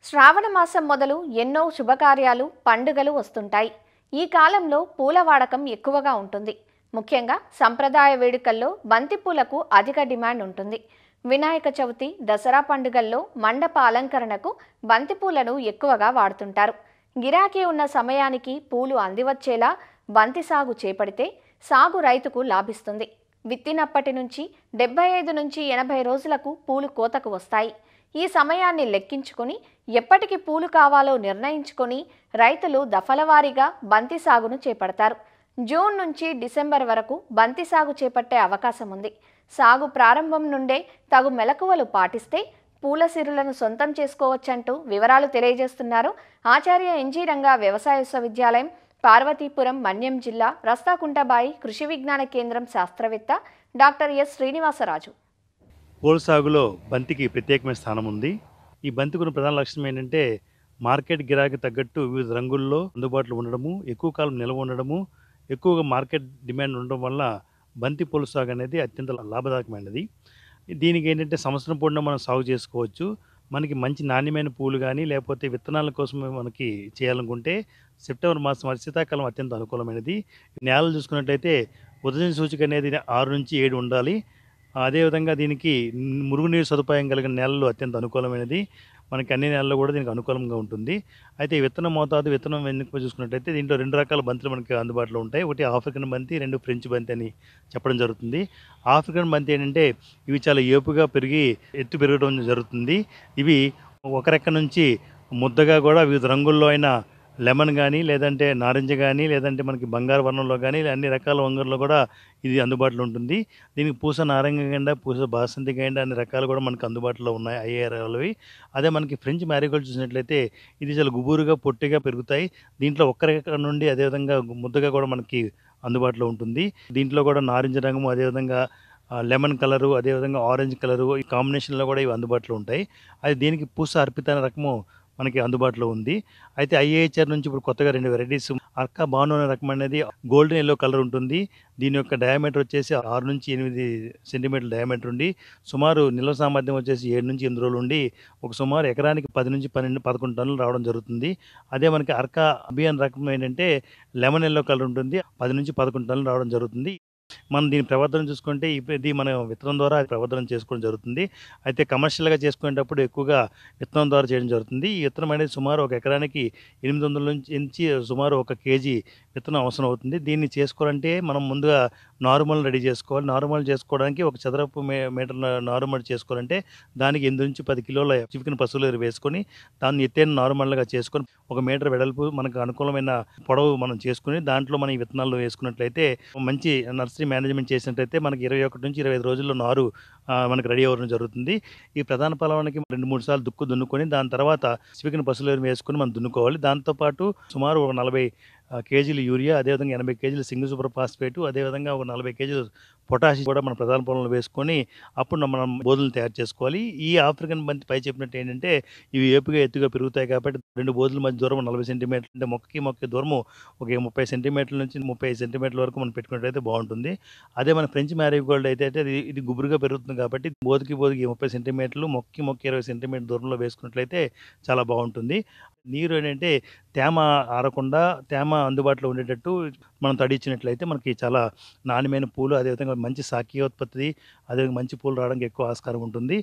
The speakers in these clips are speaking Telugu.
శ్రావణ మాసం మొదలు ఎన్నో శుభకార్యాలు, పండుగలు వస్తుంటాయి. ఈ కాలంలో పూల వాడకం ఎక్కువగా ఉంటుంది. ముఖ్యంగా సంప్రదాయ వేడుకల్లో బంతిపూలకు అధిక డిమాండ్ ఉంటుంది. వినాయక చవితి, దసరా పండుగల్లో మండప అలంకరణకు బంతిపూలను ఎక్కువగా వాడుతుంటారు. గిరాకీ ఉన్న సమయానికి పూలు అందివచ్చేలా బంతి సాగు చేపడితే సాగు రైతుకు లాభిస్తుంది. విత్తినప్పటి నుంచి 75 నుంచి 80 రోజులకు పూలు కోతకు వస్తాయి. ఈ సమయాన్ని లెక్కించుకొని ఎప్పటికి పూలు కావాలో నిర్ణయించుకొని రైతులు దఫలవారీగా బంతి సాగును చేపడతారు. జూన్ నుంచి డిసెంబర్ వరకు బంతి సాగు చేపట్టే అవకాశం ఉంది. సాగు ప్రారంభం నుండే తగు మెలకువలు పాటిస్తే పూల సిరులను సొంతం చేసుకోవచ్చంటూ వివరాలు తెలియజేస్తున్నారు ఆచార్య ఎన్జీ రంగా వ్యవసాయ విశ్వవిద్యాలయం, పార్వతీపురం, మన్యం జిల్లా రస్తాకుంటబాయి కృషి విజ్ఞాన కేంద్రం శాస్త్రవేత్త డాక్టర్ ఎస్ శ్రీనివాసరాజు. పూల సాగులో బంతికి ప్రత్యేకమైన స్థానం ఉంది. ఈ బంతికి ఉన్న ప్రధాన లక్షణం ఏంటంటే మార్కెట్ గిరాకీ తగ్గట్టు వివిధ రంగుల్లో అందుబాటులో ఉండడము, ఎక్కువ కాలం నిల్వ ఉండడము, ఎక్కువగా మార్కెట్ డిమాండ్ ఉండడం వల్ల బంతి పూల సాగు అనేది అత్యంత లాభదాయకమైనది. దీనికి ఏంటంటే సంవత్సరం పొడవునా మనం సాగు చేసుకోవచ్చు. మనకి మంచి నాణ్యమైన పూలు కానీ లేకపోతే విత్తనాల కోసం మనకి చేయాలనుకుంటే సెప్టెంబర్ మాసం శీతాకాలం అత్యంత అనుకూలమైనది. నేలలు చూసుకున్నట్లయితే ఉదయం సూచిక అనేది 6 నుంచి 7 ఉండాలి. అదేవిధంగా దీనికి మురుగునీరు సదుపాయం కలిగిన నేలలు అత్యంత అనుకూలమైనది. మనకి అన్ని నేలల్లో కూడా దీనికి అనుకూలంగా ఉంటుంది. అయితే ఈ విత్తనం మోతాదు, విత్తనం వెనుక చూసుకున్నట్టయితే దీంట్లో 2 రకాల బంతులు మనకి అందుబాటులో ఉంటాయి. ఒకటి ఆఫ్రికన్ బంతి, 2 ఫ్రెంచ్ బంతి అని చెప్పడం జరుగుతుంది. ఆఫ్రికన్ బంతి ఏంటంటే ఇవి చాలా ఏపుగా పెరిగి ఎత్తు పెరగడం జరుగుతుంది. ఇవి ఒక రెక్క నుంచి ముద్దగా కూడా వివిధ రంగుల్లో అయిన లెమన్ కానీ, లేదంటే నారింజ కానీ, లేదంటే మనకి బంగారు వర్ణంలో కానీ, అన్ని రకాల వంగర్లో కూడా ఇది అందుబాటులో ఉంటుంది. దీనికి పూస నారంగ గండ, పూస బాసంతి గండ అన్ని రకాలు కూడా మనకు అందుబాటులో ఉన్నాయి ఐఏఆర్ఎల్వి. అదే మనకి ఫ్రెంచ్ మ్యారీగోల్డ్ చూసినట్లయితే ఇది చాలా గుబురుగా, పొట్టిగా పెరుగుతాయి. దీంట్లో ఒక్క రెక్క నుండి అదేవిధంగా ముద్దగా కూడా మనకి అందుబాటులో ఉంటుంది. దీంట్లో కూడా నారింజ రంగు, అదేవిధంగా లెమన్ కలరు, అదేవిధంగా ఆరెంజ్ కలరు, ఈ కాంబినేషన్లో కూడా ఇవి అందుబాటులో ఉంటాయి. అది దీనికి పూస అర్పిత అనే రకము మనకి అందుబాటులో ఉంది. అయితే ఐఏహెచ్ఆర్ నుంచి ఇప్పుడు కొత్తగా 2 వెరైటీస్ అర్కా బాను అనే రకం అనేది గోల్డెన్ ఎల్లో కలర్ ఉంటుంది. దీని యొక్క డయామీటర్ వచ్చేసి 6 నుంచి 8 సెంటీమీటర్ల డయామీటర్ ఉండి సుమారు నిల్వ సామర్థ్యం వచ్చేసి 7 నుంచి 8 రోజులు ఉండి ఒక సుమారు ఎకరానికి 10 నుంచి 11 టన్నులు రావడం జరుగుతుంది. అదే మనకి అర్కా అభియాన్ రకం ఏంటంటే లెమన్ ఎల్లో కలర్ ఉంటుంది. 10 నుంచి 11 టన్నులు రావడం జరుగుతుంది. మనం దీని ప్రవర్ధన చూసుకుంటే ఇది మనం విత్తనం ద్వారా ప్రవర్ధన చేసుకోవడం జరుగుతుంది. అయితే కమర్షియల్గా చేసుకునేటప్పుడు ఎక్కువగా విత్తనం ద్వారా చేయడం జరుగుతుంది. ఈ విత్తనం అనేది సుమారు ఒక ఎకరానికి 800 నుంచి సుమారు 1 కేజీ విత్తనం అవసరం అవుతుంది. దీన్ని చేసుకోవాలంటే మనం ముందుగా నారుమల్ రెడీ చేసుకోవాలి. నారుమల్ చేసుకోవడానికి ఒక చదరపు మీటర్ నారుమల్ చేసుకోవాలంటే దానికి 8 నుంచి 10 కిలోల చివికిన పశువుల ఎరువు వేసుకొని దాన్ని ఎత్తైన నారుమల్గా చేసుకొని 1 మీటర్ వెడల్పు మనకు అనుకూలమైన పొడవు మనం చేసుకుని దాంట్లో మనం ఈ విత్తనాలు వేసుకున్నట్లయితే మంచి నర్సరీ మేనేజ్మెంట్ చేసినట్లయితే మనకి 21 నుంచి 25 రోజుల్లో నారు మనకి రెడీ అవ్వడం జరుగుతుంది. ఈ ప్రధాన పొలానికి 2-3 సార్లు దున్నుకొని దాని తర్వాత చివికిన పశువుల ఎరువు వేసుకొని మనం దున్నుకోవాలి. దాంతోపాటు సుమారు ఒక 40 కేజీలు యూరియా, అదేవిధంగా 80 కేజీలు సింగిల్ సూపర్ ఫాస్ఫేటు, అదేవిధంగా ఒక 40 కేజీలు పొటాషియం కూడా మన ప్రధాన పొలంలో వేసుకొని అప్పుడు మనం బోధులను తయారు చేసుకోవాలి. ఈ ఆఫ్రికన్ బంతి పై చెప్పినట్టు ఏంటంటే ఇవి ఏపుగా ఎత్తుగా పెరుగుతాయి కాబట్టి 2 బోధుల మధ్య దూరం 40 సెంటీమీటర్లు, అంటే మొక్కకి దూరము ఒక 30 సెంటీమీటర్ల నుంచి 35 సెంటీమీటర్ల వరకు మనం పెట్టుకున్నట్టయితే బాగుంటుంది. అదే మన ఫ్రెంచ్ మ్యారీగోల్డ్ అయితే ఇది గుబురుగా పెరుగుతుంది కాబట్టి బోధకి 30 సెంటీమీటర్లు, మొక్కకి 20 సెంటీమీటర్ల దూరంలో వేసుకున్నట్లయితే చాలా బాగుంటుంది. నీరు ఏంటంటే తేమ ఆరకుండా, తేమ అందుబాటులో ఉండేటట్టు మనం తడిచ్చినట్లయితే మనకి చాలా నాణ్యమైన పూలు, అదేవిధంగా మంచి శాఖీయోత్పత్తి, అదేవిధంగా మంచి పూలు రావడానికి ఎక్కువ ఆస్కారం ఉంటుంది.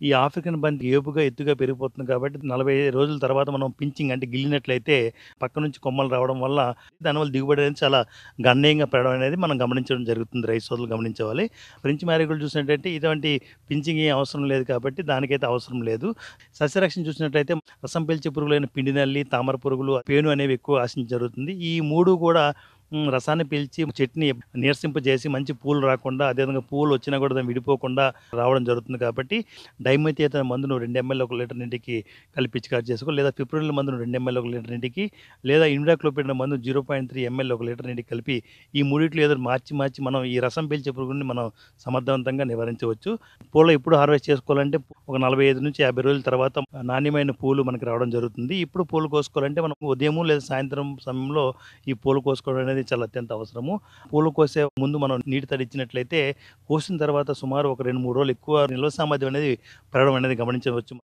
ఈ ఆఫ్రికన్ బంతి ఏపుగా ఎత్తుగా పెరిగిపోతుంది కాబట్టి 40 రోజుల తర్వాత మనం పించింగ్ అంటే గిల్లినట్లయితే పక్క నుంచి కొమ్మలు రావడం వల్ల దానివల్ల దిగుబడి అనేది చాలా గణనీయంగా పెరగడం అనేది మనం గమనించడం జరుగుతుంది. రైతు సోదరులు గమనించాలి. ఫ్రెంచ్ మ్యారీగోల్డ్ చూసినట్టయితే ఇటువంటి పించింగ్ ఏం అవసరం లేదు కాబట్టి దానికైతే అవసరం లేదు. సస్యరక్షణ చూసినట్లయితే రసం పీల్చే పురుగులైన పిండి నల్లి, తామర పురుగులు, పేను అనేవి ఎక్కువ ఆశించడం జరుగుతుంది. ఈ 3 కూడా రసాన్ని పీల్చి చెట్టుని నీరసింపజేసి మంచి పూలు రాకుండా, అదేవిధంగా పూలు వచ్చినా కూడా దాన్ని విడిపోకుండా రావడం జరుగుతుంది కాబట్టి డైమెథియేట్ అనే మందును 2 ml 1 లీటర్ నీటికి కలిపి పిచికారి చేసుకోవాలి. లేదా ఫిప్రిల్ మందును 2 ml 1 లీటర్ నీటికి, లేదా ఇమిడాక్లోపిడ్ మందు 0.3 ml 1 లీటర్ నీటికి కలిపి ఈ మూడిట్లో ఏదో మార్చి మనం ఈ రసం పీల్చే పురుగుని మనం సమర్థవంతంగా నివారించవచ్చు. పూలు ఎప్పుడు హార్వెస్ట్ చేసుకోవాలంటే ఒక 45 నుంచి 50 రోజుల తర్వాత నాణ్యమైన పూలు మనకి రావడం జరుగుతుంది. ఇప్పుడు పూలు కోసుకోవాలంటే మనం ఉదయం లేదా సాయంత్రం సమయంలో ఈ పూలు కోసుకోవడం అనేది చాలా అత్యంత అవసరము. పూలు కోసే ముందు మనం నీటి తడి ఇచ్చినట్లయితే కోసిన తర్వాత సుమారు ఒక 2-3 రోజులు ఎక్కువ నిల్వ సామర్థ్యం అనేది పెరగడం అనేది గమనించవచ్చు.